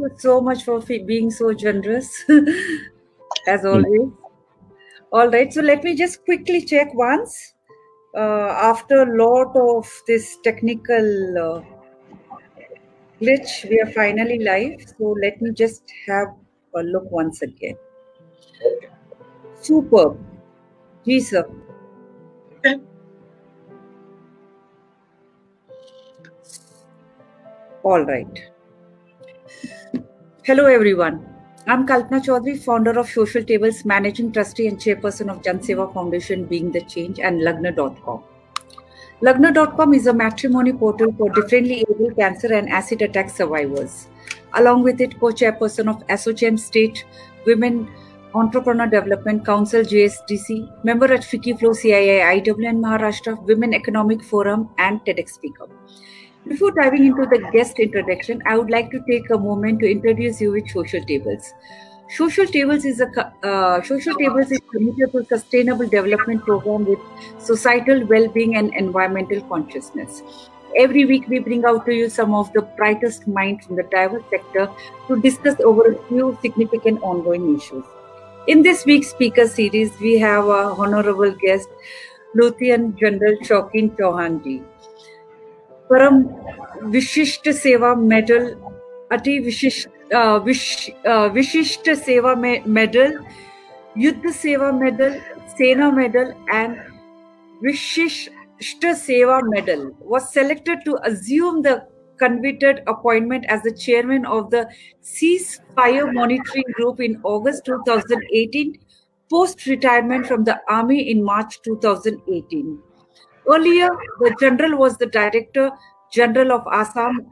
you so much for being so generous, as always. All right, so let me just quickly check once. After a lot of this technical glitch, we are finally live. So let me just have a look once again. Superb. Ji, sir. Okay. All right. Hello, everyone. I'm Kalpana Chaudhary, founder of Social Tables, managing trustee and chairperson of Jan Seva Foundation, Being the Change, and Lagna.com. Lagna.com is a matrimony portal for differently able cancer and acid attack survivors. Along with it, co-chairperson of ASSOCHAM State Women Entrepreneur Development Council, JSDC, member at FICCI Flow CII IWN Maharashtra, Women Economic Forum, and TEDx speaker. Before diving into the guest introduction, I would like to take a moment to introduce you with Social Tables. Social Tables is committed to sustainable development program with societal well-being and environmental consciousness. Every week, we bring out to you some of the brightest minds from the diverse sector to discuss over a few significant ongoing issues. In this week's speaker series, we have our honorable guest, Lieutenant General Shaukin Chauhan ji. परम विशिष्ट सेवा medal, अति विशिष्ट सेवा medal, युद्ध सेवा medal, सेना medal, and विशिष्ट सेवा medal was selected to assume the coveted appointment as the chairman of the Ceasefire Monitoring Group in August 2018, post-retirement from the army in March 2018. Earlier, the general was the Director General of Assam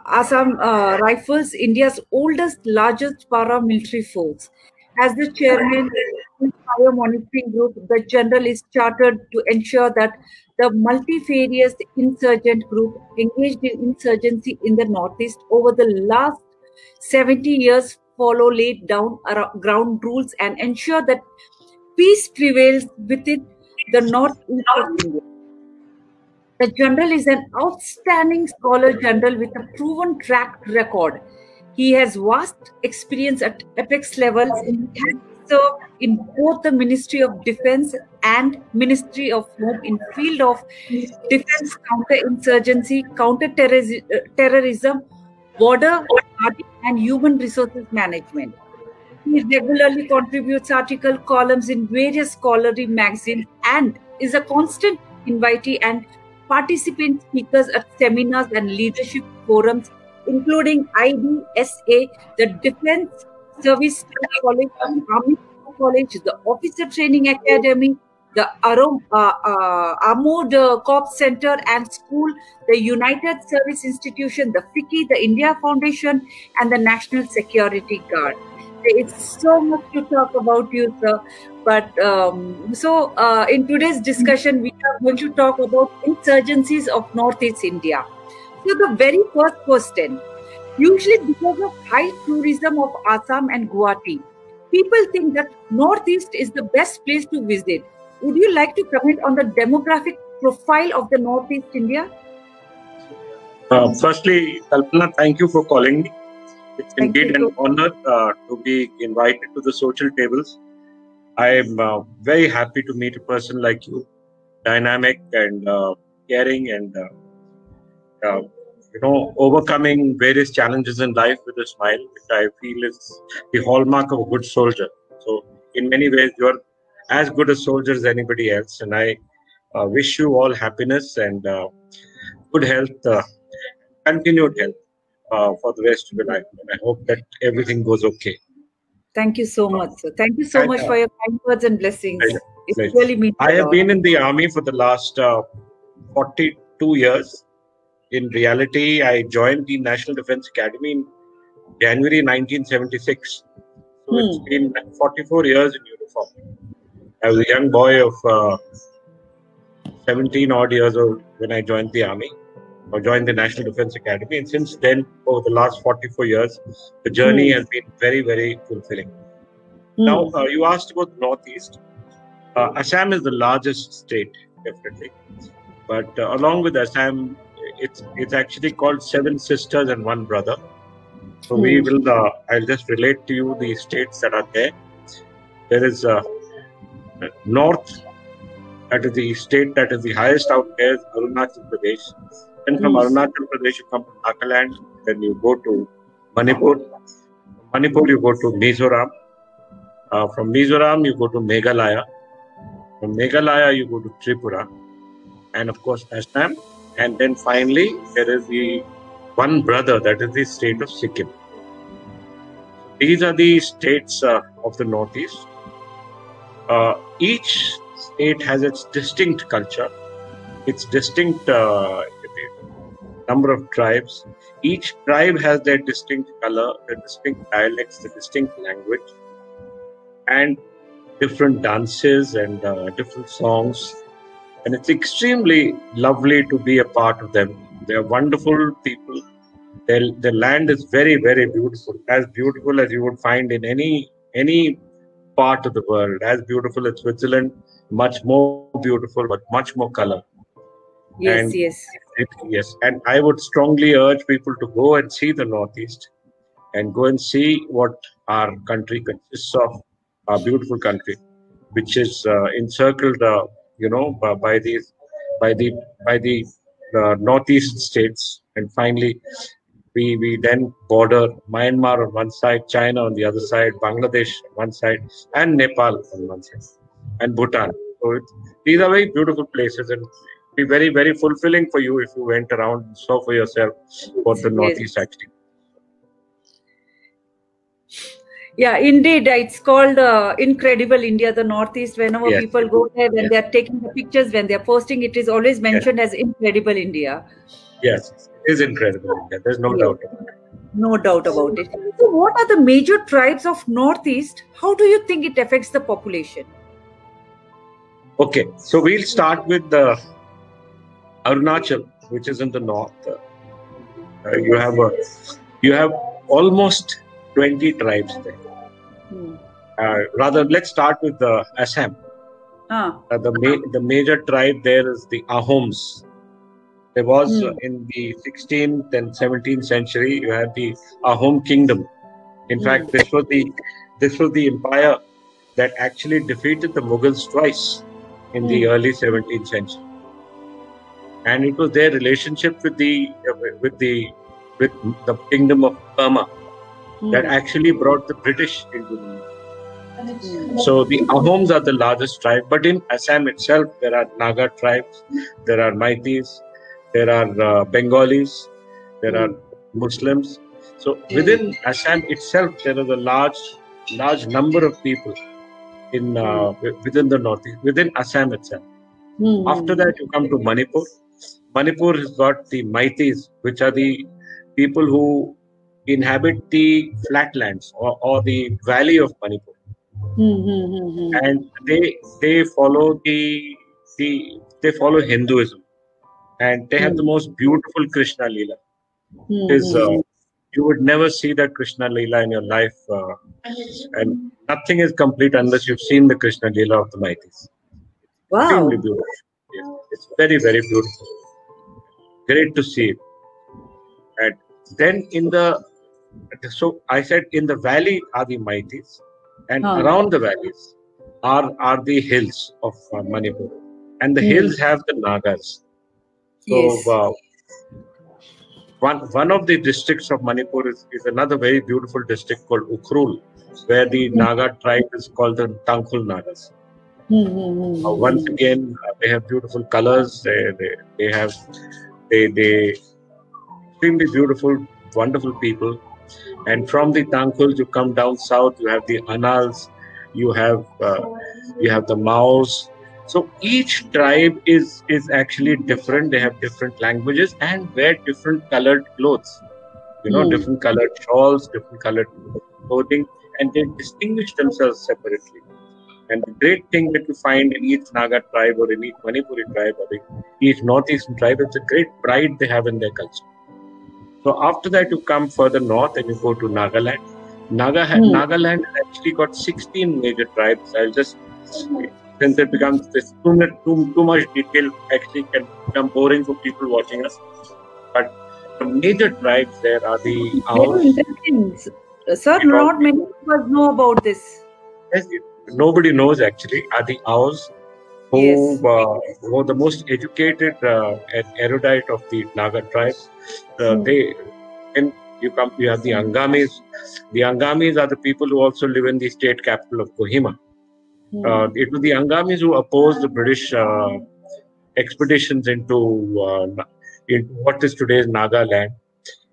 Rifles, India's oldest, largest paramilitary force. As the chairman of the Fire Monitoring Group, the general is chartered to ensure that the multifarious insurgent group engaged in insurgency in the Northeast over the last 70 years follow laid down ground rules and ensure that peace prevails within the Northeast of India. The general is an outstanding scholar general with a proven track record. He has vast experience at apex levels and served in both the Ministry of Defense and Ministry of Home in field of defense, counter-insurgency, counter-terrorism, border guarding, and human resources management. He regularly contributes articles, columns in various scholarly magazines and is a constant invitee and participant speakers at seminars and leadership forums, including IDSA, the Defense Service College, Army College, the Officer Training Academy, the Armored Corps Center and School, the United Service Institution, the FICCI, the India Foundation, and the National Security Guard. There is so much to talk about you, sir. But in today's discussion, we are going to talk about insurgencies of Northeast India. So the very first question, usually because of high tourism of Assam and Guwahati, people think that Northeast is the best place to visit. Would you like to comment on the demographic profile of the Northeast India? Firstly, Kalpana, thank you for calling me. It's indeed an honor to be invited to the Social Tables. I am very happy to meet a person like you, dynamic and caring and, overcoming various challenges in life with a smile, which I feel is the hallmark of a good soldier. So in many ways, you're as good a soldier as anybody else. And I wish you all happiness and good health, continued health. For the rest of your life. And I hope that everything goes okay. Thank you so much, sir. Thank you so much for your kind words and blessings. It really means I have been in the army for the last 42 years. In reality, I joined the National Defense Academy in January 1976. So it's been 44 years in uniform. I was a young boy of 17 odd years old when I joined the army. Or joined the National Defense Academy, and since then, over the last 44 years, the journey has been very, very fulfilling. Now, you asked about the Northeast. Assam is the largest state, definitely, but along with Assam, it's actually called Seven Sisters and One Brother. So we will. I'll just relate to you the states that are there. There is North. That is the state that is the highest out there, is Arunachal Pradesh. Then from Arunachal Pradesh, you come to Nagaland. Then you go to Manipur. From Manipur, you go to Mizoram. From Mizoram, you go to Meghalaya. From Meghalaya, you go to Tripura. And of course, Assam. And then finally, there is the one brother, that is the state of Sikkim. These are the states of the Northeast. Each state has its distinct culture, its distinct number of tribes. Each tribe has their distinct color, their distinct dialects, their distinct language, and different dances and different songs. And it's extremely lovely to be a part of them. They're wonderful people. Their land is very, very beautiful as you would find in any part of the world. As beautiful as Switzerland, much more beautiful, but much more color. Yes, yes. And I would strongly urge people to go and see the Northeast and go and see what our country consists of, our beautiful country, which is encircled, by the Northeast states. And finally, we then border Myanmar on one side, China on the other side, Bangladesh on one side, and Nepal on one side, and Bhutan. So these are very beautiful places, and be very, very fulfilling for you if you went around and saw for yourself what the Northeast actually. Yeah, indeed. It's called Incredible India, the Northeast. Whenever people go there, when they are taking the pictures, when they are posting, it is always mentioned as Incredible India. Yes, it is incredible India. There's no doubt about it. No doubt about it. So what are the major tribes of Northeast? How do you think it affects the population? Okay, so we'll start with the Arunachal, which is in the north. You have almost 20 tribes there. Rather, let's start with the Assam. The major tribe there is the Ahoms. There was in the 16th and 17th century, you had the Ahom kingdom. In fact, this was the empire that actually defeated the Mughals twice in the early 17th century. And it was their relationship with the kingdom of Burma that actually brought the British into the So the Ahoms are the largest tribe, but in Assam itself, there are Naga tribes, there are Meiteis, there are Bengalis, there are Muslims. So within Assam itself, there is a large number of people within the northeast, within Assam itself. After that, you come to Manipur. Manipur has got the Meiteis, which are the people who inhabit the flatlands or the valley of Manipur. And they follow they follow Hinduism, and they have the most beautiful Krishna Leela. You would never see that Krishna Leela in your life, and nothing is complete unless you've seen the Krishna Leela of the Meiteis. Wow! Extremely beautiful. Yes, it's very, very beautiful. Great to see it. And then so I said in the valley are the Meiteis, and around the valleys are the hills of Manipur, and the hills have the Nagas. So one of the districts of Manipur is another very beautiful district called Ukhrul, where the Naga tribe is called the Tangkhul Nagas. Once again, they have beautiful colors. They have extremely beautiful, wonderful people. And from the Tangkhuls, you come down south. You have the Anals, you have the Maos. So each tribe is actually different. They have different languages and wear different colored clothes. Different colored shawls, different colored clothing, and they distinguish themselves separately. And the great thing that you find in each Naga tribe or in each Manipuri tribe or in each Northeastern tribe is the great pride they have in their culture. So after that, you come further north and you go to Nagaland. Nagaland has actually got 16 major tribes. I'll just, since it becomes too much detail, actually can become boring for people watching us. But The major tribes there are the Very Aos. interesting, sir. Not many of us know about this. Yes, nobody knows actually. Are the Aos, who Yes. were the most educated and erudite of the Naga tribes. Then you have the Angamis. The Angamis are the people who also live in the state capital of Kohima. It was the Angamis who opposed the British expeditions into what is today's Nagaland.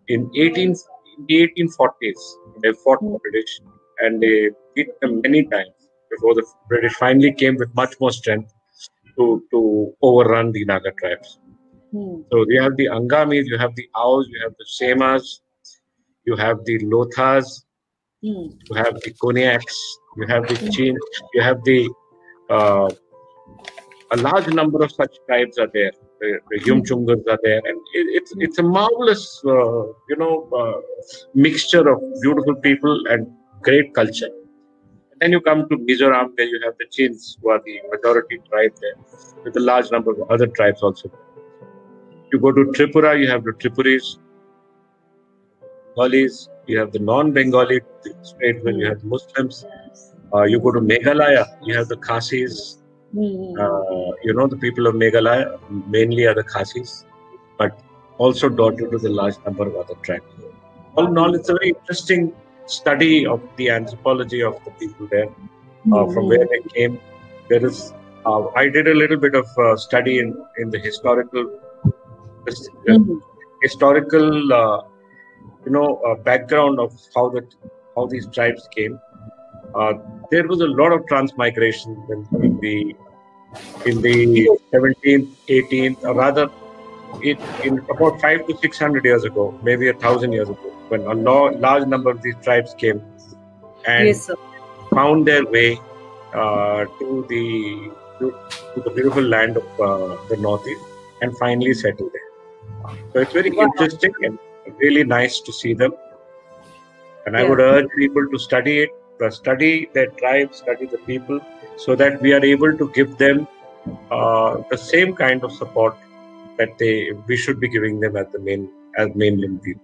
In the 1840s, they fought the British and they beat them many times before the British finally came with much more strength to overrun the Naga tribes. So you have the Angamis, you have the Aos, you have the Semas, you have the Lothas, you have the Koniaks, you have the Chin, you have the a large number of such tribes are there. The Yumchungas are there, and it's a marvelous mixture of beautiful people and great culture. And then you come to Mizoram, where you have the Chins, who are the majority tribe there, with a large number of other tribes also. You go to Tripura, you have the Tripuris, Bengalis, you have the non-Bengali state where you have the Muslims. You go to Meghalaya, you have the Khasis. The people of Meghalaya mainly are the Khasis, but also dotted with a large number of other tribes. All in all, it's a very interesting study of the anthropology of the people there, from where they came. There is, I did a little bit of study in the historical background of how these tribes came. There was a lot of transmigration in the 17th, 18th, or rather, in about 500 to 600 years ago, maybe 1,000 years ago, when a large number of these tribes came and found their way to the beautiful land of the Northeast and finally settled there. So it's very interesting and really nice to see them. And I would urge people to study it, study their tribe, study the people, so that we are able to give them the same kind of support that we should be giving them as mainland people.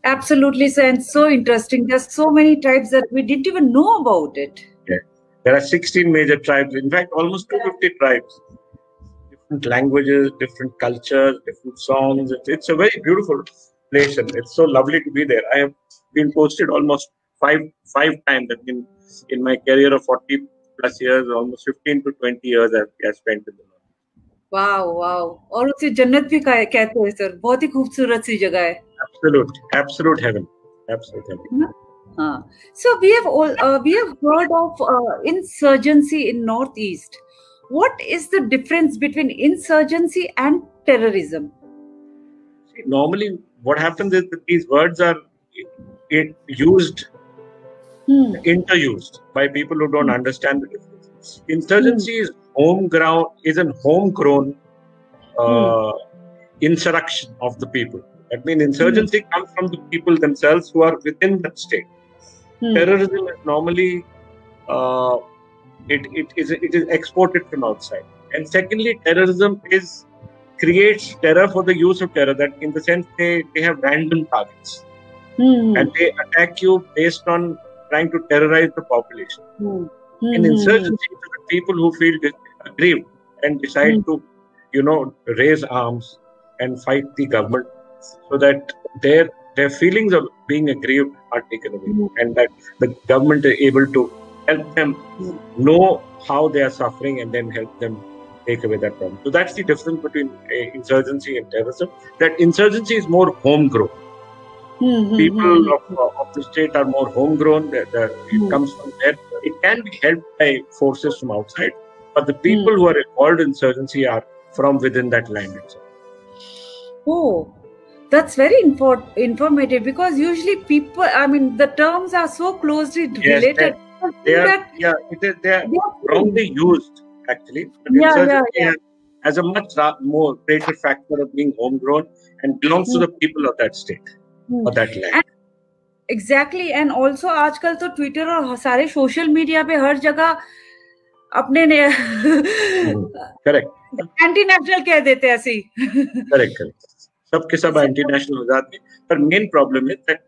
Absolutely, sir, and so interesting. There's so many tribes that we didn't even know about it. Yeah. There are 16 major tribes. In fact, almost 250 tribes. Different languages, different cultures, different songs. It's a very beautiful place, and it's so lovely to be there. I have been posted almost five times. In my career of 40 plus years, almost 15 to 20 years I've spent in the North. Wow. और उसे जन्नत भी कहते हैं sir. बहुत ही खूबसूरत सी जगह है. Absolute heaven. So we have heard of insurgency in Northeast. What is the difference between insurgency and terrorism? See, normally, what happens is that these words are used, interused by people who don't understand the difference. Insurgency is a homegrown insurrection of the people. That means insurgency comes from the people themselves who are within that state. Terrorism is normally it is exported from outside. And secondly, terrorism creates terror for the use of terror. That in the sense they have random targets and they attack you based on trying to terrorize the population. And insurgency is the people who feel aggrieved and decide to, raise arms and fight the government, so that their feelings of being aggrieved are taken away, and that the government is able to help them know how they are suffering and then help them take away that problem. So that's the difference between insurgency and terrorism. That insurgency is more homegrown. People of the state are more homegrown. It comes from there. It can be helped by forces from outside, but the people who are involved in insurgency are from within that land itself. Oh, that's very informative, because usually the terms are so closely related. They are wrongly used, actually. But insurgency has a much more greater factor of being homegrown and belongs to the people of that state or that land. Exactly, and also आजकल तो Twitter और सारे social media पे हर जगह अपने correct anti national कह देते हैं ऐसे. करेक्ट. सबके सब anti-national हो जाते हैं. But main problem is that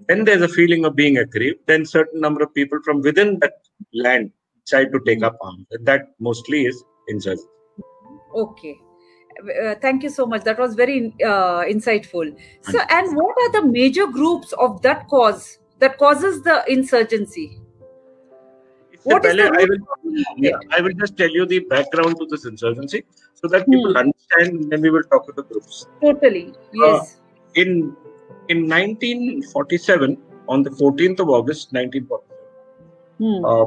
when there's a feeling of being aggrieved, then certain number of people from within that land decide to take up arms. And that mostly is insurgency. Okay. Thank you so much. That was very insightful. So, and what are the major groups of that causes the insurgency? What is I will just tell you the background to this insurgency so that people understand, and then we will talk to the groups. Totally. Yes. In 1947, on the 14th of August 1947,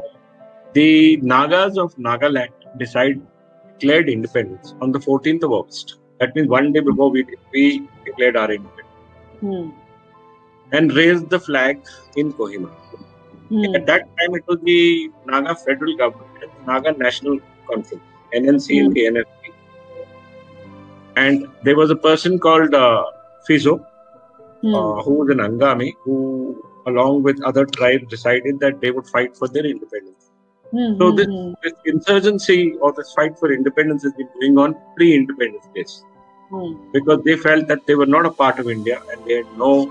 the Nagas of Nagaland declared independence on the 14th of August. That means one day before we declared our independence. And raised the flag in Kohima. At that time, it was the Naga federal government and the Naga National Conference, NNC and the NFP. And there was a person called Fizo, who was an Angami, who, along with other tribes, decided that they would fight for their independence. So this insurgency or this fight for independence has been going on pre-independence days. Because they felt that they were not a part of India and they had no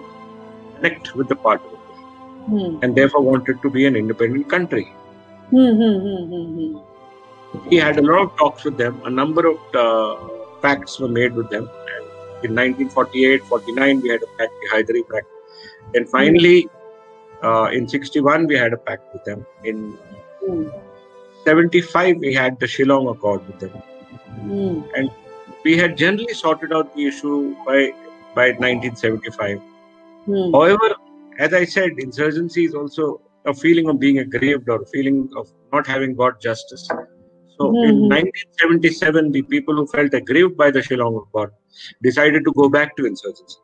connect with the part of India. And therefore wanted to be an independent country. He had a lot of talks with them. A number of pacts were made with them. And in 1948-49, we had a pact, the Hyderabad Pact. And finally, in 61, we had a pact with them. In 75, we had the Shillong Accord with them. And we had generally sorted out the issue by 1975. However, as I said, insurgency is also a feeling of being aggrieved or a feeling of not having got justice. So in 1977, the people who felt aggrieved by the Shillong Accord decided to go back to insurgency.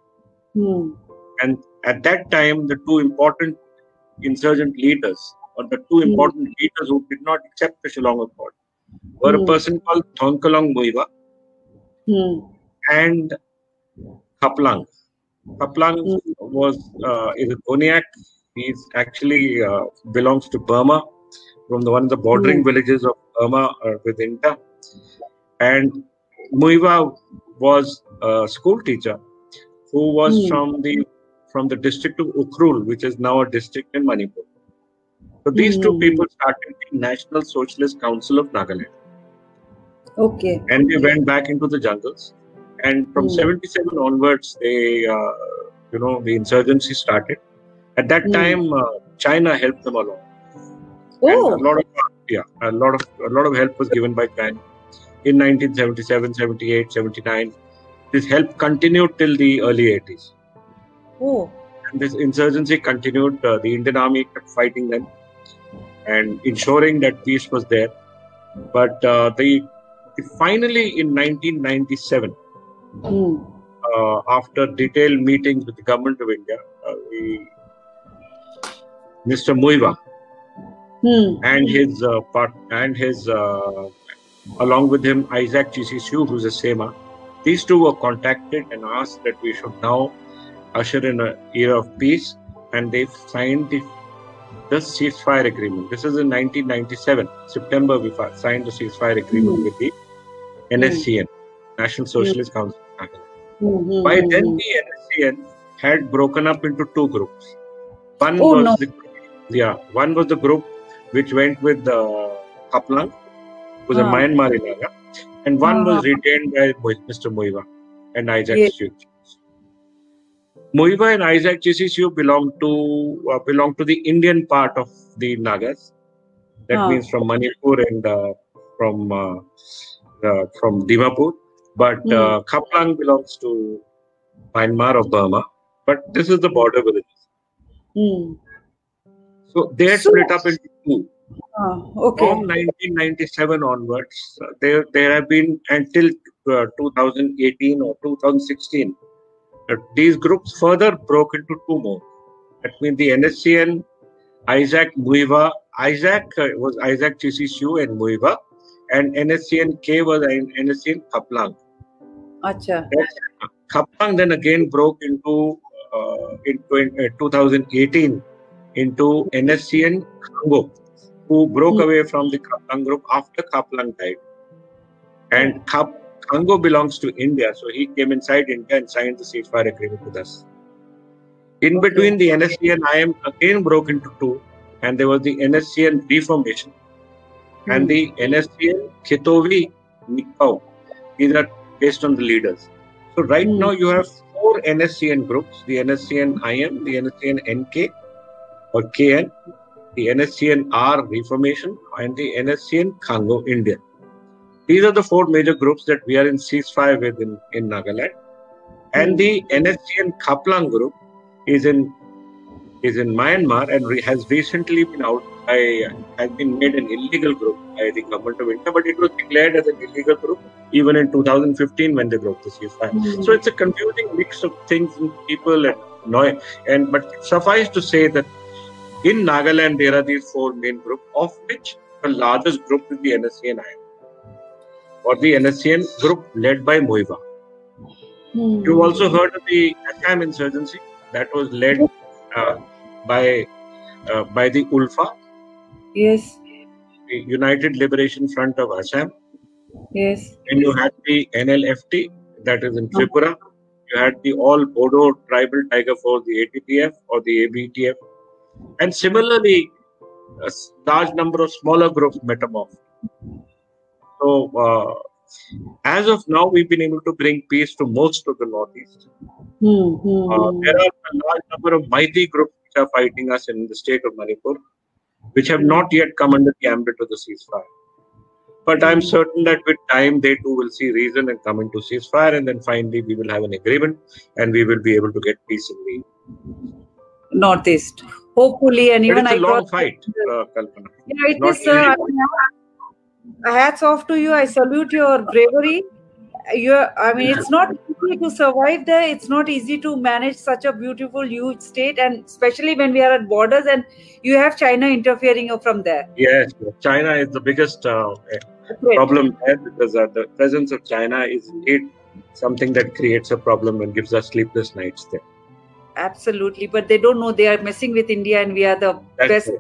And at that time, the two important insurgent leaders, or the two important leaders who did not accept the Shillong Accord, were a person called Thongkalong Muiwa and Khaplang. Khaplang is a Boniak. He actually belongs to Burma, from one of the bordering villages of Burma with India. And Muiwa was a school teacher who was from the district of Ukhrul, which is now a district in Manipur. So these two people started the National Socialist Council of Nagaland. Okay. And they went back into the jungles. And from 77 onwards, they, the insurgency started. At that time, China helped them along. Oh. And a lot of help was given by China in 1977, 78, 79. This help continued till the early 80s. Oh. And this insurgency continued. The Indian Army kept fighting them and ensuring that peace was there. But finally, in 1997, after detailed meetings with the government of India, Mr. Muiwa and his along with him Isaac Chisisiu, who's a Sema, these two were contacted and asked that we should now usher in an era of peace, and they signed the ceasefire agreement. This is in 1997, September. We signed the ceasefire agreement with the NSCN, National Socialist Council. By then, the NSCN had broken up into two groups. One was the group which went with Khaplang, who was a Myanmar Naga, and one was retained by Mr. Muiwa and Isaac Chisisiu. Muiwa and Isaac Chisisiu belong to the Indian part of the Nagas. That means from Manipur and from Dimapur. But Khaplang belongs to Myanmar or Burma. But this is the border villages. So they had split up into two. From 1997 onwards, there have been until 2018 or 2016. These groups further broke into two more. That means the NSCN, Isaac Muiwa. Isaac was Isaac Chisisiu and Muiwa, and NSCN-K was NSCN Khaplang. Acha. Khaplang then again broke into in 2018 into NSCN Khango, who broke away from the Khaplang group after Khaplang died. And Congo belongs to India, so he came inside India and signed the ceasefire agreement with us. In between, the NSCN IM again broke into two, and there was the NSCN reformation and the NSCN Kitovi Nikau. These are based on the leaders. So right now you have four NSCN groups: the NSCN IM, the NSCN NK or KN, the NSCN R reformation, and the NSCN Congo India. These are the four major groups that we are in ceasefire with in Nagaland. And the NSCN Khaplang group is in Myanmar and has recently been has been made an illegal group by the government of India, but it was declared as an illegal group even in 2015 when they broke the ceasefire. So it's a confusing mix of things and people but suffice to say that in Nagaland there are these four main groups, of which the largest group is the NSCN IM, or the NSCN group led by Muiwa. You've also heard of the Assam insurgency that was led by the ULFA. Yes. The United Liberation Front of Assam. Yes. Then you had the NLFT, that is in Tripura. You had the All Bodo Tribal Tiger Force, the ATTF or the ABTF. And similarly, a large number of smaller groups metamorphed. So, as of now, we've been able to bring peace to most of the Northeast. There are a large number of mighty groups which are fighting us in the state of Manipur, which have not yet come under the ambit of the ceasefire. But I'm certain that with time, they too will see reason and come into ceasefire, and then finally we will have an agreement and we will be able to get peace in the Northeast. Hopefully, and even it's a long fight, Kalpana. Yeah, it is, sir. Hats off to you. I salute your bravery. It's not easy to survive there. It's not easy to manage such a beautiful, huge state, and especially when we are at borders and you have China interfering from there. Yes, China is the biggest problem there, because the presence of China is indeed something that creates a problem and gives us sleepless nights there. Absolutely, but they don't know they are messing with India, and we are the best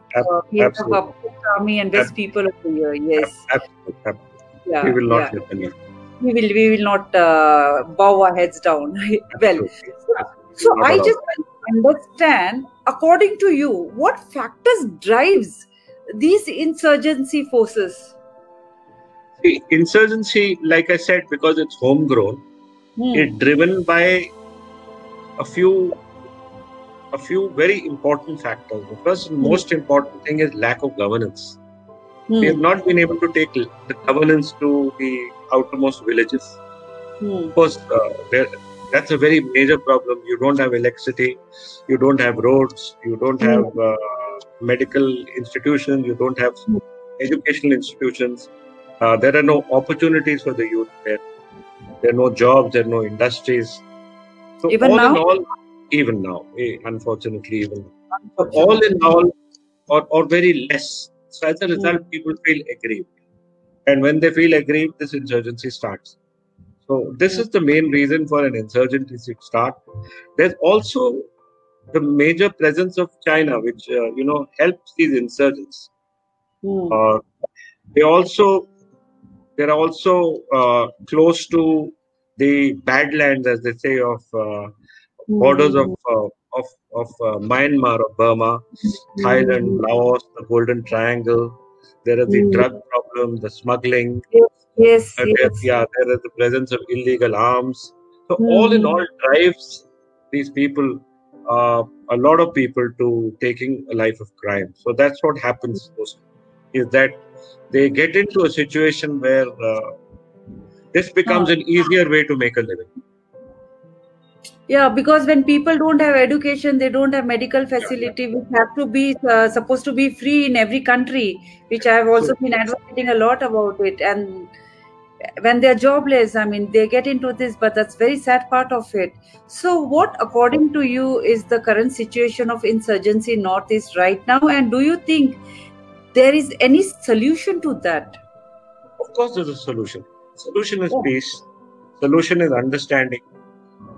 army and best people of the year. Yes, absolutely. Yeah, we will not let them in. We will not bow our heads down. Well, so I just understand, according to you, what factors drives these insurgency forces? See, insurgency, like I said, because it's homegrown, it's driven by a few very important factors. The first and most important thing is lack of governance. We have not been able to take the governance to the outermost villages. Of course, that's a very major problem. You don't have electricity, you don't have roads, you don't have medical institutions, you don't have educational institutions. There are no opportunities for the youth there. There are no jobs, there are no industries. So even now, unfortunately, all in all, or very less. So as a result, people feel aggrieved. And when they feel aggrieved, this insurgency starts. So this is the main reason for an insurgency to start. There's also the major presence of China, which, helps these insurgents. They're also close to the badlands, as they say, of borders of Myanmar or Burma, Thailand, Laos, the Golden Triangle. There is the drug problem, the smuggling. Yes. There is the presence of illegal arms. So all in all drives these people, a lot of people, to taking a life of crime. So that's what happens mostly, is that they get into a situation where this becomes an easier way to make a living. Yeah, because when people don't have education, they don't have medical facility, which have to be supposed to be free in every country, which I have also been advocating a lot about it. And when they're jobless, they get into this, but that's very sad part of it. So what, according to you, is the current situation of insurgency in Northeast right now? And do you think there is any solution to that? Of course, there's a solution. Solution is peace. Solution is understanding.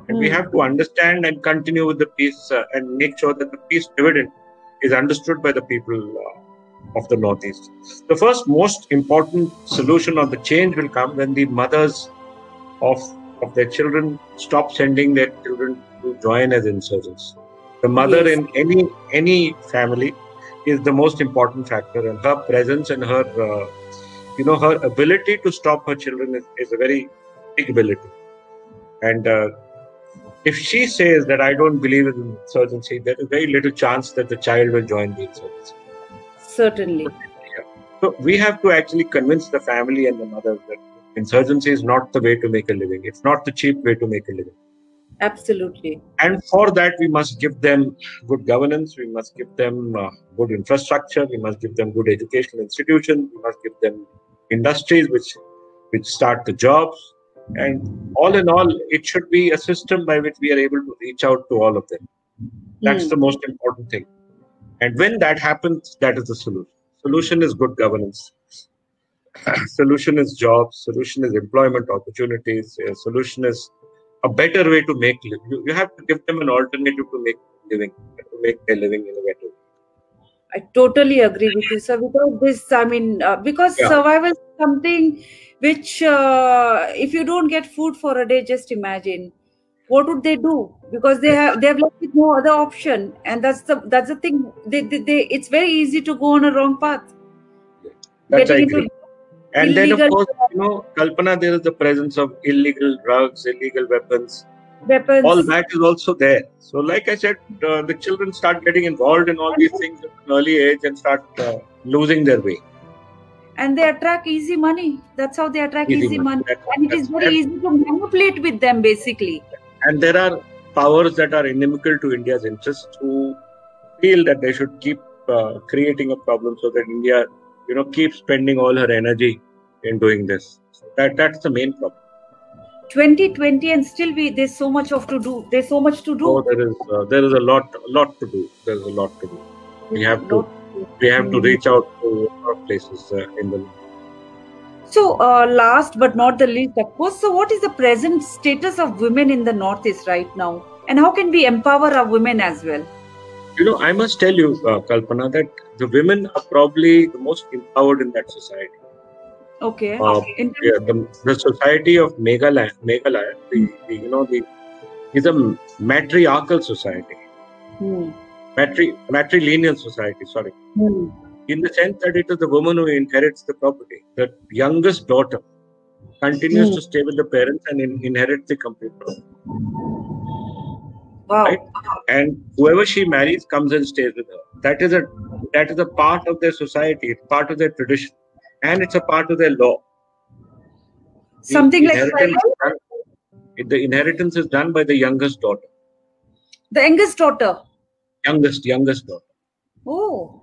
And we have to understand and continue with the peace and make sure that the peace dividend is understood by the people of the Northeast. The first most important solution or the change will come when the mothers of their children stop sending their children to join as insurgents. The mother Yes. in any family is the most important factor, and her presence and her her ability to stop her children is a very big ability. And if she says that I don't believe in insurgency, there is very little chance that the child will join the insurgency. Certainly. So we have to actually convince the family and the mother that insurgency is not the way to make a living. It's not the cheap way to make a living. Absolutely. And for that, we must give them good governance. We must give them good infrastructure. We must give them good educational institutions. We must give them industries which start the jobs. And all in all, it should be a system by which we are able to reach out to all of them. That's the most important thing. And when that happens, that is the solution. Solution is good governance. Solution is jobs. Solution is employment opportunities. Solution is a better way to make living. You have to give them an alternative to make their living in a better way. I totally agree with you, sir. Without this, I mean, because survival is something which, if you don't get food for a day, just imagine what would they do? Because they have left with no other option, and that's the thing. It's very easy to go on a wrong path. That's I agree. And then, of course, Kalpana, there is the presence of illegal drugs, illegal weapons. All that is also there. So, like I said, the children start getting involved in all these things at an early age and start losing their way. And they attract easy money. That's how they attract easy money. And it is very easy to manipulate with them, basically. And there are powers that are inimical to India's interests who feel that they should keep creating a problem so that India keep spending all her energy in doing this. That's the main problem. 2020 and still there's so much to do. There's so much to do. Oh, there is a lot to do. There's a lot to do. We have to reach out to places in the. So last but not the least, of course. So what is the present status of women in the Northeast right now, and how can we empower our women as well? I must tell you, Kalpana, that the women are probably the most empowered in that society. Okay. The society of Meghalaya, is a matriarchal society. Matrilineal society, sorry. In the sense that it is the woman who inherits the property. The youngest daughter continues to stay with the parents and inherit the complete property. Wow. Right? And whoever she marries comes and stays with her. That is a part of their society. It's part of their tradition, and it's a part of their law. Something like the inheritance is done by the youngest daughter. The youngest daughter. Youngest daughter. Oh.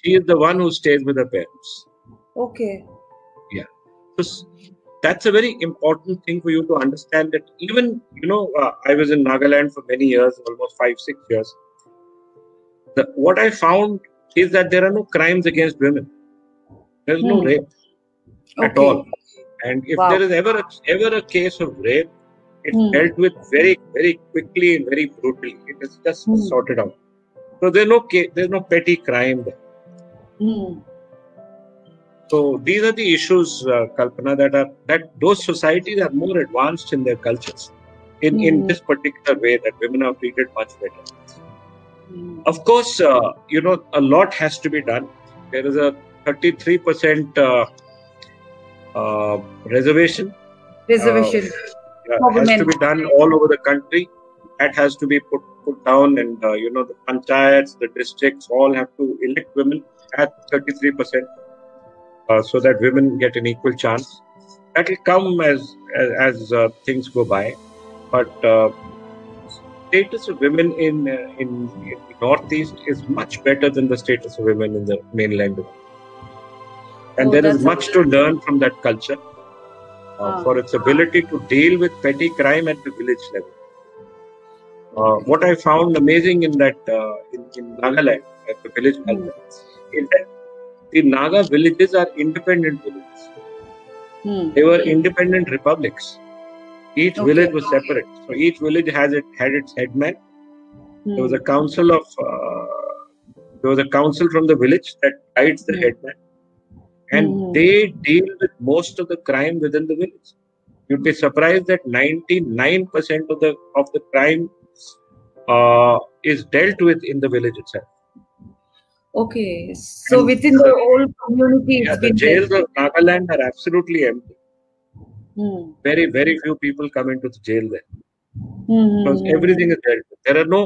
She is the one who stays with her parents. Okay. Yeah. So that's a very important thing for you to understand that even, I was in Nagaland for many years, almost 5-6 years. What I found is that there are no crimes against women. There is no rape at all. And if there is ever a case of rape, it's dealt with very, very quickly and very brutally. It is just sorted out. So there's no petty crime there. So these are the issues, Kalpana, that those societies are more advanced in their cultures in this particular way, that women are treated much better. Of course, a lot has to be done. There is a 33% reservation. Has to be done all over the country. That has to be put down, and the panchayats, the districts, all have to elect women at 33%, so that women get an equal chance. That will come as things go by, but status of women in the Northeast is much better than the status of women in the mainland. And there is much to learn from that culture for its ability to deal with petty crime at the village level. What I found amazing in that in Nagaland, at the village level, is that the Naga villages are independent villages. They were independent republics. Each village was separate. So each village had its headman. There was a council from the village that guides the headman. And they deal with most of the crime within the village. you'd be surprised that 99% of the crime is dealt with in the village itself. Okay, so within the whole community, Yeah, it's the been jails dealt. of Nagaland are absolutely empty. Hmm. Very, very few people come into the jail there Hmm. because everything is dealt with. There are no,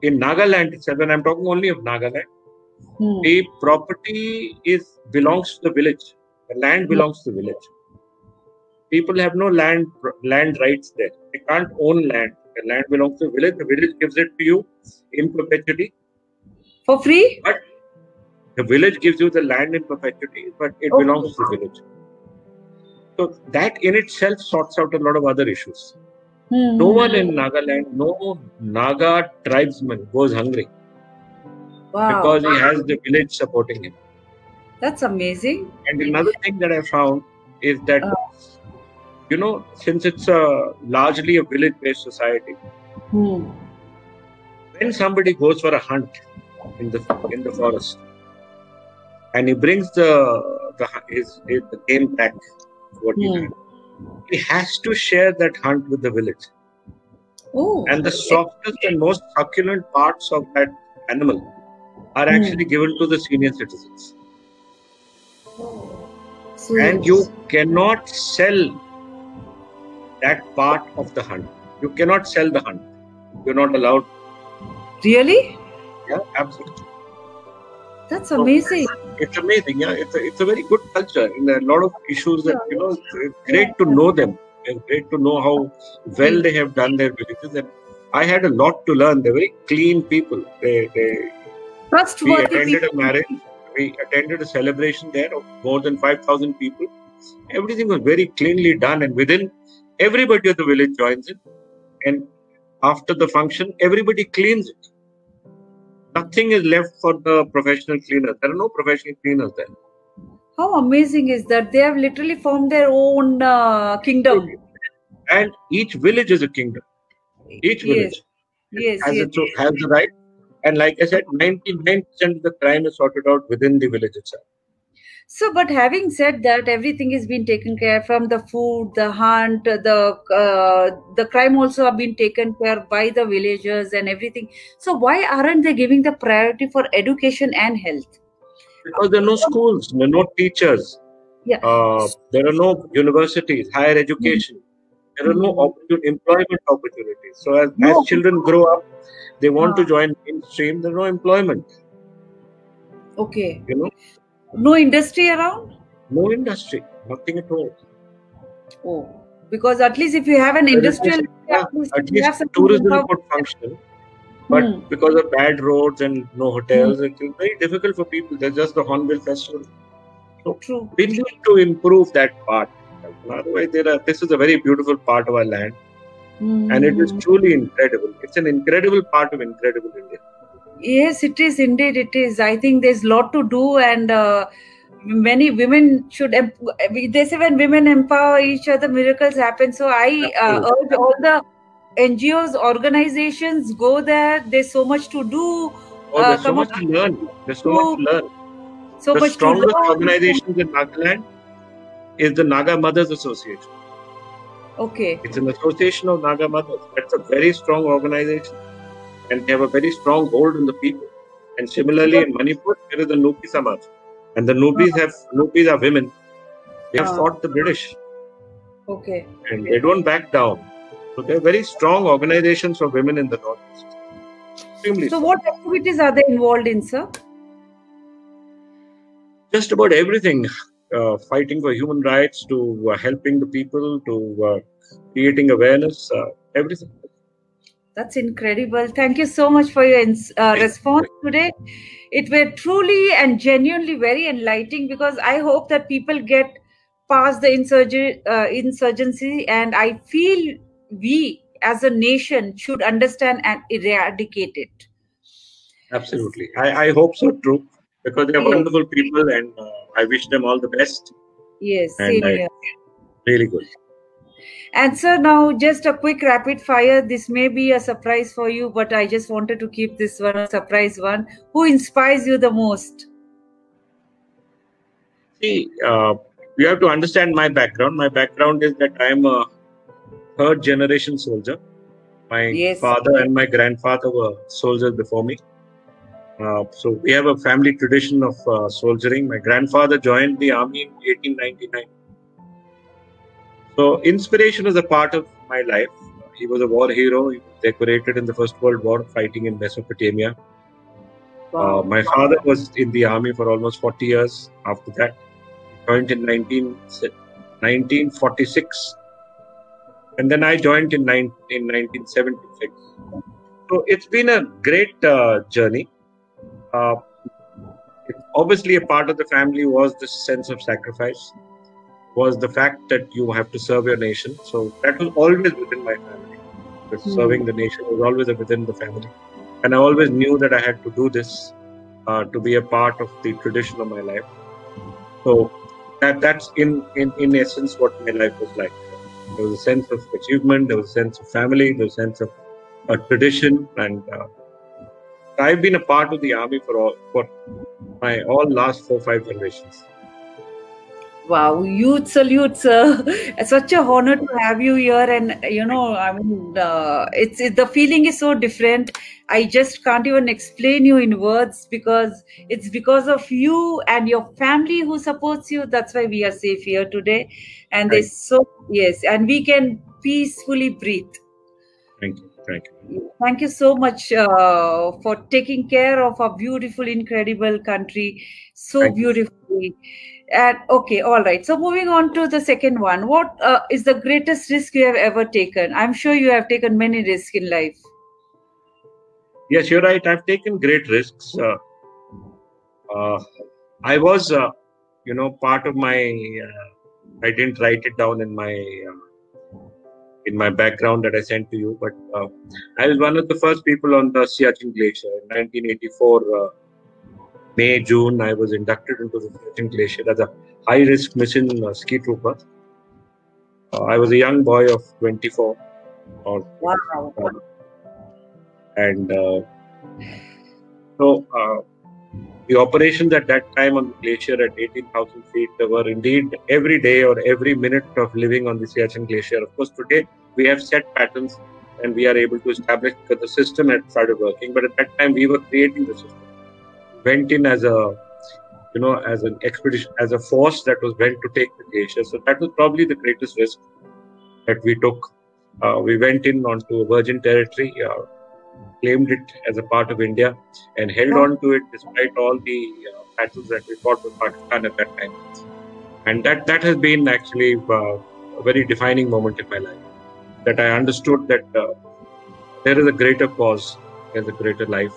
in Nagaland itself, and I'm talking only of Nagaland, Hmm. the property belongs to the village. The land belongs to the village. People have no land rights there. They can't own land. The land belongs to the village. The village gives it to you in perpetuity. For free? But the village gives you the land in perpetuity, but it belongs to the village. So that in itself sorts out a lot of other issues. No one in Nagaland, no Naga tribesman goes hungry. Wow. Because he has the village supporting him. That's amazing. And another thing that I found is that, since it's largely a village-based society, when somebody goes for a hunt in the forest and he brings the game back, he has to share that hunt with the village. Oh. And the softest and most succulent parts of that animal are actually given to the senior citizens. So and you cannot sell that part of the hunt. You cannot sell the hunt. You're not allowed. Really? Yeah, absolutely. That's amazing. It's amazing. Yeah, it's a very good culture in a lot of issues that it's great to know them. It's great to know how well they have done their villages. And I had a lot to learn. They're very clean people. We attended a marriage. We attended a celebration there of more than 5,000 people. Everything was very cleanly done, and within everybody of the village joins in. And after the function, everybody cleans it. Nothing is left for the professional cleaners. There are no professional cleaners there. How amazing is that? They have literally formed their own kingdom. And each village is a kingdom. Each village has the right. And like I said, 99% of the crime is sorted out within the village itself. So, but having said that, everything is being taken care from the food, the hunt, the crime also have been taken care by the villagers and everything. So, why aren't they giving the priority for education and health? Because there are no schools, there are no teachers. Yeah. There are no universities, higher education. There are no employment opportunities. So, as children grow up, they want to join mainstream. There's no employment. Okay. No industry around? No industry. Nothing at all. Oh, because at least if you have an industrial... at least tourism could function. But because of bad roads and no hotels, it's very difficult for people. There's just the Hornbill Festival. So true. We need to improve that part. Otherwise, this is a very beautiful part of our land. And it is truly incredible. It's an incredible part of incredible India. Yes, it is. Indeed, it is. I think there's a lot to do, and many women should... They say when women empower each other, miracles happen. So I urge all the NGOs, organizations, go there. There's so much to do. There's so much to learn. There's so much to learn. The strongest organization in Nagaland is the Naga Mothers Association. Okay. It's an association of Naga mothers. That's a very strong organization. And they have a very strong hold on the people. And similarly in Manipur, there is the Nupi Samaj. And the Nupis are women. They have fought the British. Okay. And they don't back down. So they're very strong organizations for women in the Northeast. Extremely strong. What activities are they involved in, sir? Just about everything. Fighting for human rights, to helping the people, to creating awareness, everything. That's incredible. Thank you so much for your response today. It was truly and genuinely very enlightening, because I hope that people get past the insurgency, and I feel we as a nation should understand and eradicate it. Absolutely. I hope so too, because they are wonderful people, and I wish them all the best. Yes, same here. Really good. And sir, now just a quick rapid fire. This may be a surprise for you, but I just wanted to keep this one a surprise one. Who inspires you the most? See, You have to understand my background. My background is that I am a third generation soldier. My father and my grandfather were soldiers before me. So we have a family tradition of soldiering. My grandfather joined the army in 1899. So inspiration is a part of my life. He was a war hero. He was decorated in the First World War fighting in Mesopotamia. Wow. My father was in the army for almost 40 years after that. He joined in 1946. And then I joined in 1976. So it's been a great journey. Obviously, a part of the family was the sense of sacrifice, was the fact that you have to serve your nation. So that was always within my family. Serving the nation was always within the family. And I always knew that I had to do this to be a part of the tradition of my life. So that's in essence what my life was like. There was a sense of achievement, there was a sense of family, there was a sense of tradition, and I've been a part of the army for my last 4-5 generations. Wow, youth salute, sir. It's such a honor to have you here, and I mean, the feeling is so different. I just can't even explain you in words, because it's because of you and your family who supports you. That's why we are safe here today, and and we can peacefully breathe. Thank you. Thank you so much for taking care of our beautiful, incredible country so beautifully. And okay, all right. So moving on to the second one, what is the greatest risk you have ever taken? I'm sure you have taken many risks in life. Yes, you're right. I've taken great risks. I was, part of my. I didn't write it down in my background that I sent to you, but I was one of the first people on the Siachen Glacier in 1984. May, June, I was inducted into the Siachen Glacier as a high-risk mission ski trooper. I was a young boy of 24. Wow. And so the operations at that time on the glacier at 18,000 feet were indeed every day or every minute of living on the Siachen Glacier. Of course, today we have set patterns and we are able to establish because the system had started working. But at that time, we were creating the system. Went in as an expedition, as a force that was meant to take the glacier. So that was probably the greatest risk that we took. We went in onto a virgin territory, claimed it as a part of India, and held on to it despite all the battles that we fought with Pakistan at that time. And that has been actually a very defining moment in my life. That I understood that there is a greater cause, there's a greater life,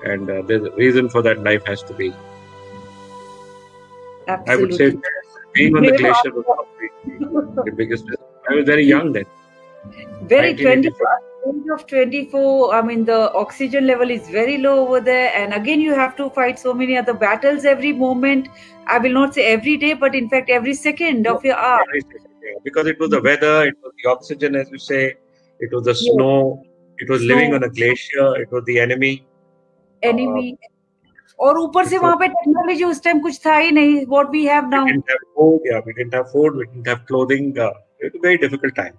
and there's a reason for that life has to be. Absolutely. I would say being on the glacier was probably the biggest risk. I was very young then. Very 24. I mean, the oxygen level is very low over there, and again you have to fight so many other battles every moment. I will not say every day, but in fact every second of your hour. Because it was the weather, it was the oxygen, as you say, it was the snow, it was living on a glacier, it was the enemy. और ऊपर से वहाँ पे technology उस time कुछ था ही नहीं. What we have now. We didn't have food, we didn't have clothing. It was very difficult times.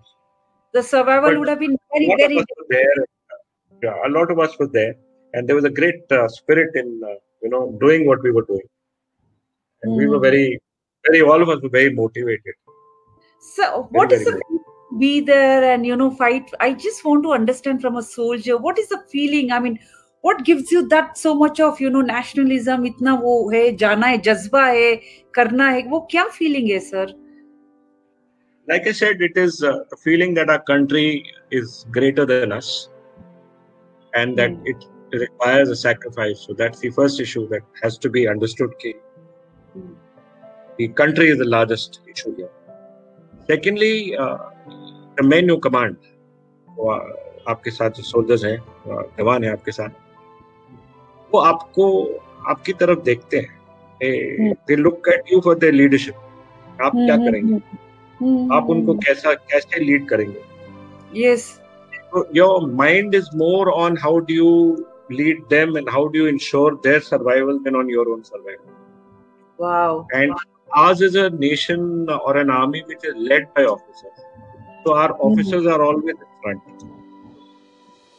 The survival would have been very, very. A lot of us were there, and there was a great spirit in doing what we were doing, and we were all of us were very motivated. So, what is the be there and fight? I just want to understand from a soldier, what is the feeling? I mean, what gives you that so much of nationalism? इतना वो है, जाना है, जज्बा है, करना है, वो क्या feeling है, sir? Like I said, it is a feeling that our country is greater than us, and that it requires a sacrifice. So that's the first issue that has to be understood. The country is the largest issue here. Secondly, the men who command, आपके साथ जो soldiers हैं, जवान हैं आपके साथ, वो आपकी तरफ देखते हैं. They look at you for their leadership. आप क्या करेंगे? आप उनको कैसे लीड करेंगे? Yes. So your mind is more on how do you lead them and how do you ensure their survival than on your own survival. Wow. And ours is a nation or an army which is led by officers. So our officers are always in front.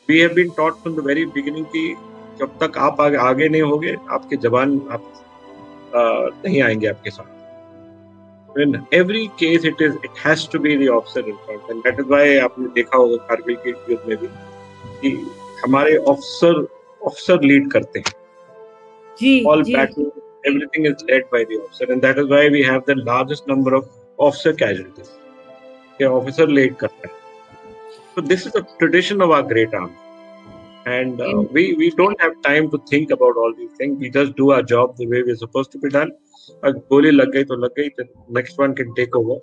We have been taught from the very beginning कि जब तक आप आगे नहीं होगे, आपके जवान आप नहीं आएंगे आपके साथ. In every case, it has to be the officer in front, and that is why आपने देखा होगा कारगिल के युद्ध में भी कि हमारे ऑफिसर लीड करते हैं. All battle, everything is led by the officer, and that is why we have the largest number of officer casualties. The officer lead करता है. So this is a tradition of our great army, and we don't have time to think about all these things. We just do our job the way we're supposed to be done. गोली लग गई तो लग गई. The next one can take over.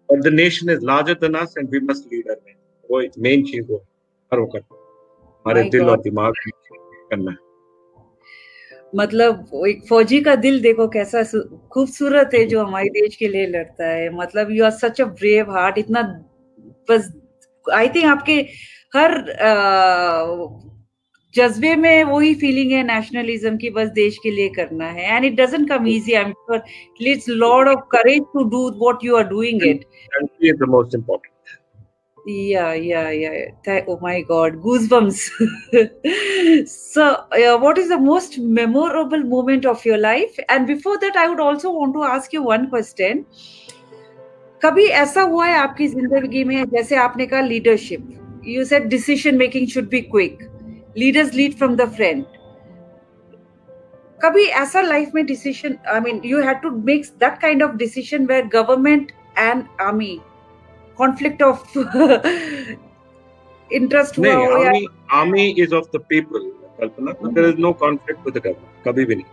But the nation is larger than us, and we must lead our men. वो main चीज वो हर वक्त हमारे दिल और दिमाग में करना है. मतलब एक फौजी का दिल देखो कैसा खूबसूरत है जो हमारे देश के लिए लड़ता है. मतलब you are such a brave heart. इतना बस आई थिंक आपके हर जज्बे में वही फीलिंग है नेशनलिज्म की, बस देश के लिए करना है. And it doesn't come easy. I am sure it needs lot of courage to do what you are doing it. Country is the most important. Yeah. Oh my God, goosebumps. So, what is the most memorable moment of your life? And before that, I would also want to ask you one question. कभी ऐसा हुआ है आपकी जिंदगी में, जैसे आपने कहा leadership, you said decision making should be quick. Leaders lead from the front. कभी ऐसा लाइफ में decision, I mean, you had to make that kind of decision where government and army conflict of interest हुआ हो या army is of the people, Kalpana. There is no conflict with the government. कभी भी नहीं.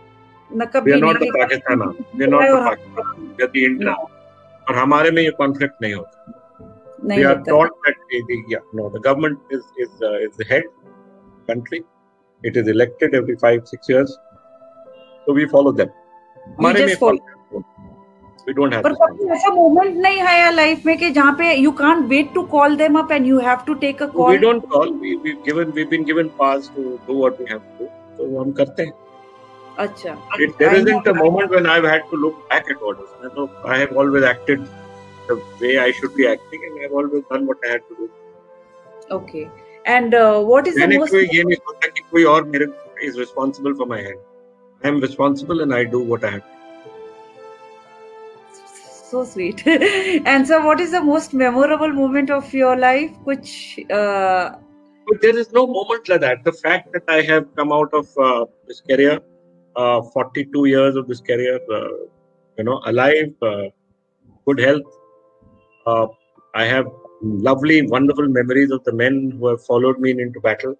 We are not the Pakistan. We are not the Pakistan. We are the India. और हमारे में ये conflict नहीं होता. We are taught that the government is the head country. It is elected every 5-6 years. So we follow them. हमारे में we don't have. पर कभी ऐसा मोमेंट नहीं आया लाइफ में कि जहाँ पे you can't wait to call them up and you have to take a call? We don't call. We've been given powers to do what we have to do. So हम करते हैं. अच्छा. There isn't a moment when I've had to look back at orders. I have always acted the way I should be acting, and I have always done what I had to do. Okay. And what is the most? ये नहीं होता कि कोई और मेरे is responsible for my hand. I am responsible and I do what I have to do. So sweet. And so what is the most memorable moment of your life which But there is no moment like that. The fact that I have come out of this career, 42 years of this career, alive, good health. I have lovely, wonderful memories of the men who have followed me into battle.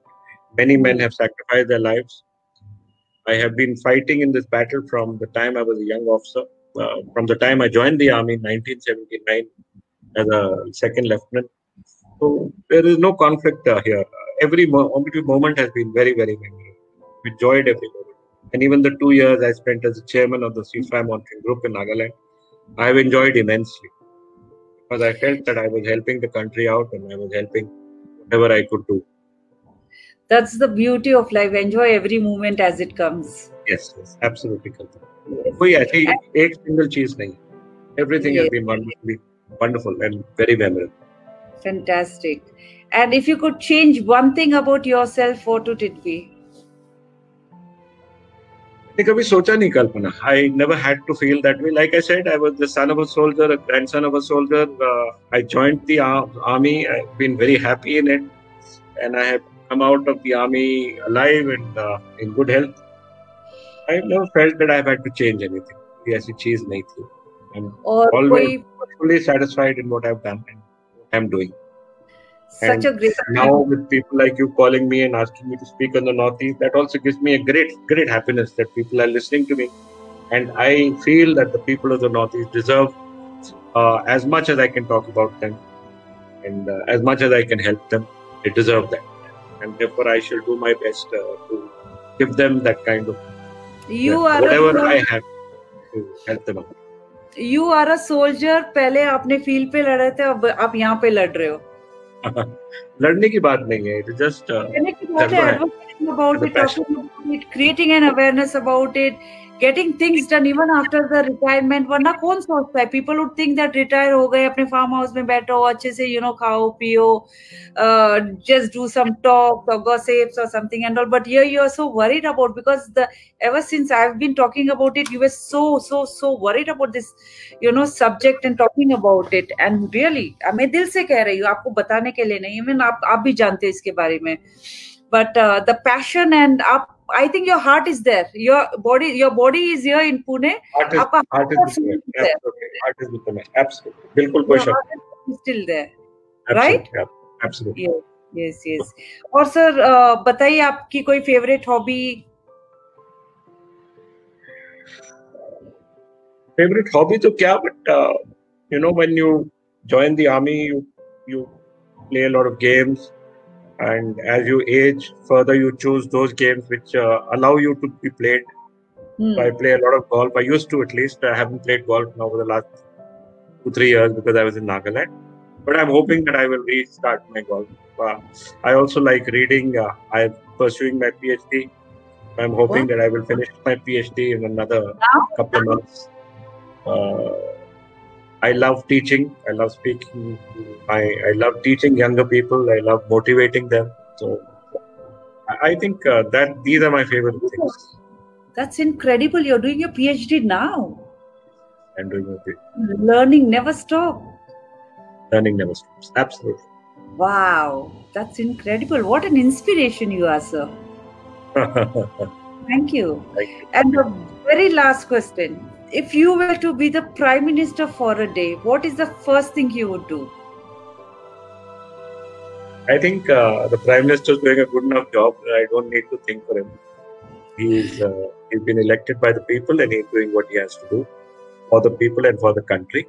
Many men have sacrificed their lives. I have been fighting in this battle from the time I was a young officer. From the time I joined the army in 1979 as a second lieutenant. So there is no conflict here. Every moment has been very, very memorable. We enjoyed every moment. And even the 2 years I spent as the chairman of the ceasefire monitoring group in Nagaland, I have enjoyed immensely. Because I felt that I was helping the country out and I was helping whatever I could do. That's the beauty of life. Enjoy every moment as it comes. Yes, absolutely. कोई ऐसी एक single चीज नहीं. Everything has been wonderful and very memorable. Fantastic. And if you could change one thing about yourself, what would it be? मैंने कभी सोचा नहीं कल्पना. I never had to feel that way. Like I said, I was the son of a soldier, a grandson of a soldier. I joined the army. I've been very happy in it, and I have come out of the army alive and in good health. I never felt that I've had to change anything. कोई ऐसी चीज नहीं थी. I'm always fully satisfied in what I've done and what I'm doing. Such a great. Now with people like you calling me and asking me to speak on the Northeast, that also gives me a great happiness that people are listening to me, and I feel that the people of the Northeast deserve as much as I can talk about them, and as much as I can help them, they deserve that, and therefore I shall do my best to give them that kind of. Whatever I have to help them out. You are a soldier. पहले आपने field पे लड़े थे, अब आप यहाँ पे लड़ रहे हो. लड़ने की बात नहीं है. It is just लड़ने की बात है. talking about it, creating an awareness about it, getting things done even after the retirement. वरना कौन सोचता है? People would think that retire हो गए, अपने farm house में बैठो, अच्छे से खाओ पियो, just do some talks or gossips or something and all. But here you are so worried about, because ever since I've been talking about it, you were so worried about this subject and talking about it. And really, मैं दिल से कह रही हूँ, आपको बताने के लिए नहीं, even आप भी जानते हैं इसके बारे में. But the passion and I think your heart is there. Your body is here in Pune. Heart is there. Heart is with me. Absolutely. बिल्कुल कोई शक नहीं. Still there. Right? Absolutely. Yes. और सर बताइए आपकी कोई फेवरेट हॉबी? Favorite hobby तो क्या, but when you join the army, you play a lot of games. And as you age further, you choose those games which allow you to be played. So I play a lot of golf. I used to, at least. I haven't played golf now for the last 2-3 years because I was in Nagaland. But I'm hoping that I will restart my golf. I also like reading. I'm pursuing my PhD. I'm hoping that I will finish my PhD in another couple of months. I love teaching. I love speaking. I love teaching younger people. I love motivating them. So I think that these are my favorite things. That's incredible. You're doing your PhD now. I'm doing my PhD. Learning never stops. Learning never stops. Absolutely. Wow. That's incredible. What an inspiration you are, sir. Thank you. And the very last question. If you were to be the Prime Minister for a day, what is the first thing you would do? I think the Prime Minister is doing a good enough job. I don't need to think for him. He's been elected by the people, and he's doing what he has to do for the people and for the country.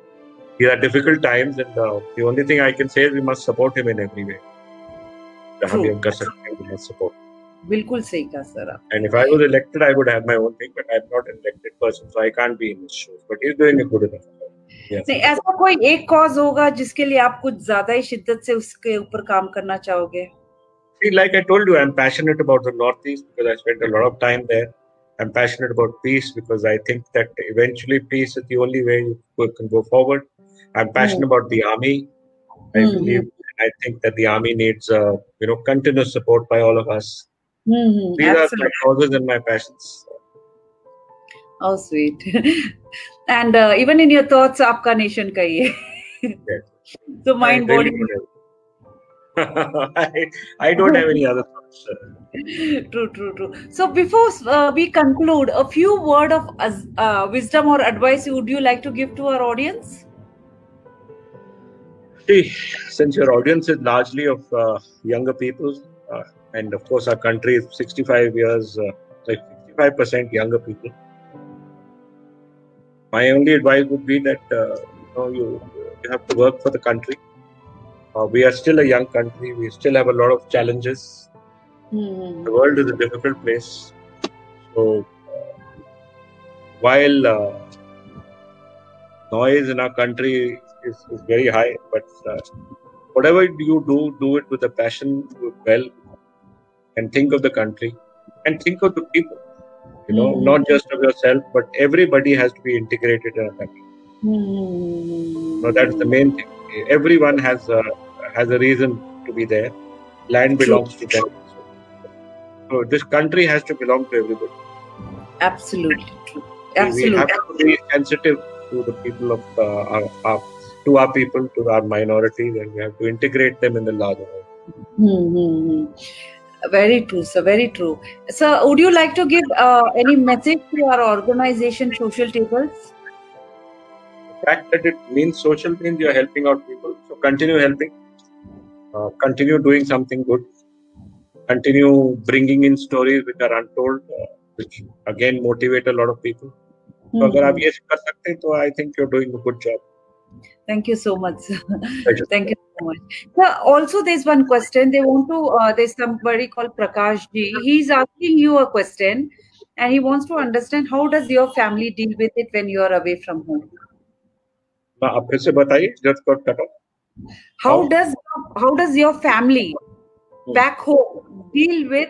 These are difficult times, and the only thing I can say is we must support him in every way. We must support. बिल्कुल सही कहा sir. And if I was elected, I would have my own thing, but I'm not an elected person, so I can't be in his shoes. But he's doing a good enough job. Yes. नहीं, ऐसा कोई एक cause होगा जिसके लिए आप कुछ ज्यादा ही शिद्दत से उसके ऊपर काम करना चाहोगे? See, like I told you, I'm passionate about the Northeast because I spent a lot of time there. I'm passionate about peace because I think that eventually peace is the only way you can go forward. I'm passionate about the army. I think that the army needs continuous support by all of us. These are my causes and my passions. Oh, sweet. And even in your thoughts, आपका nation का ही है. Yes. So mind body. I don't have any other thoughts. True. So before we conclude, a few words of wisdom or advice would you like to give to our audience? See, since your audience is largely of younger people, and of course our country is 65 years, like 65% younger people. My only advice would be that you have to work for the country. We are still a young country. We still have a lot of challenges. The world is a difficult place. So while noise in our country is very high, but whatever you do it with a passion, do it well, and think of the country and think of the people. Not just of yourself, but everybody has to be integrated in a country. So that's the main thing. Everyone has a reason to be there. Land belongs to them. So this country has to belong to everybody. Absolutely true. We have to be sensitive to the people of our people, to our minorities, and we have to integrate them in the larger world. Very true, sir. Very true. Sir, would you like to give any message to our organization, Social Tables? The fact that it means social means you're helping out people. So continue helping. Continue doing something good. Continue bringing in stories which are untold, which again motivate a lot of people. So अगर आप ये कर सकते हैं, तो I think you're doing a good job. Thank you so much. Thank you so much. Sir, also there's one question. They want to, there's somebody called Prakash Ji. He's asking you a question and he wants to understand how does your family deal with it when you are away from home? आप फिर से बताइए, just got cut off. How does your family back home deal with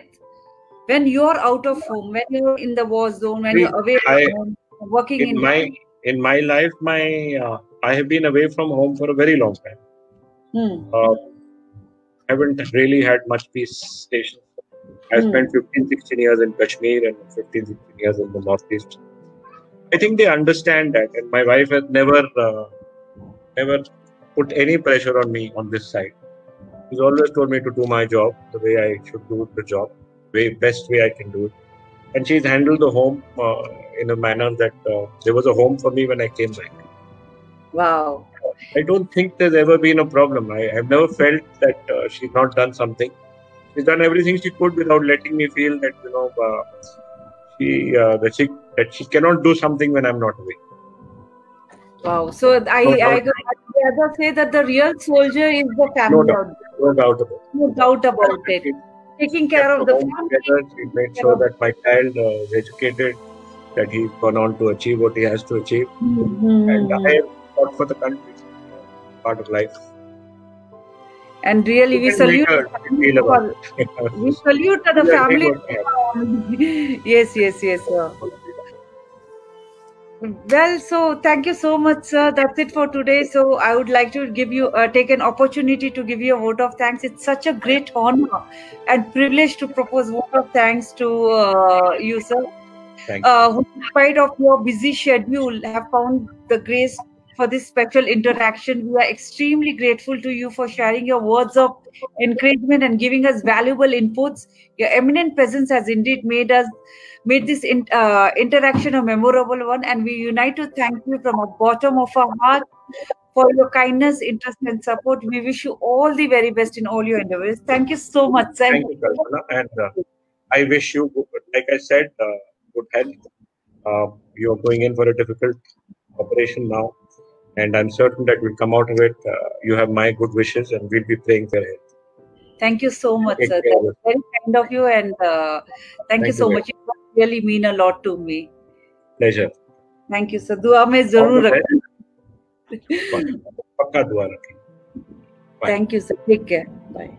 when you're out of home, when you're in the war zone, when you're away from home, working in my life, I have been away from home for a very long time. Haven't really had much peace station. I spent 15-16 years in Kashmir and 15-16 years in the Northeast. I think they understand that, and my wife has never put any pressure on me on this side. She's always told me to do my job the way I should do the job, best way I can do it. And she's handled the home in a manner that there was a home for me when I came back. Wow. I don't think there's ever been a problem. I have never felt that she's not done something. She's done everything she could without letting me feel that she cannot do something when I'm not away. Wow. So I rather say that the real soldier is the family. No doubt about it. No doubt about it. Taking care of the family. She made sure that my child is educated, that he's gone on to achieve what he has to achieve. And I have fought for the country. Part of life. And really, we salute. We salute the family. Yes. Well, so thank you so much, sir. That's it for today. So I would like to give you take an opportunity to give you a vote of thanks. It's such a great honor and privilege to propose vote of thanks to you, sir. Thank you. Who, in spite of your busy schedule, have found the grace for this special interaction. We are extremely grateful to you for sharing your words of encouragement and giving us valuable inputs. Your eminent presence has indeed made this interaction a memorable one, and we unite to thank you from the bottom of our heart for your kindness, interest, and support. We wish you all the very best in all your endeavors. Thank you so much, sir. Thank you, Kalpana. And I wish you, like I said, good health. You're going in for a difficult operation now, and I'm certain that we'll come out of it. You have my good wishes, and we'll be praying for your health. Thank you so much, sir. That's very kind of you, and thank you so much. It really mean a lot to me. Pleasure. Thank you, sir. दुआ में जरूर रखें. पक्का दुआ रखें. Thank you, sir. Take care. Bye.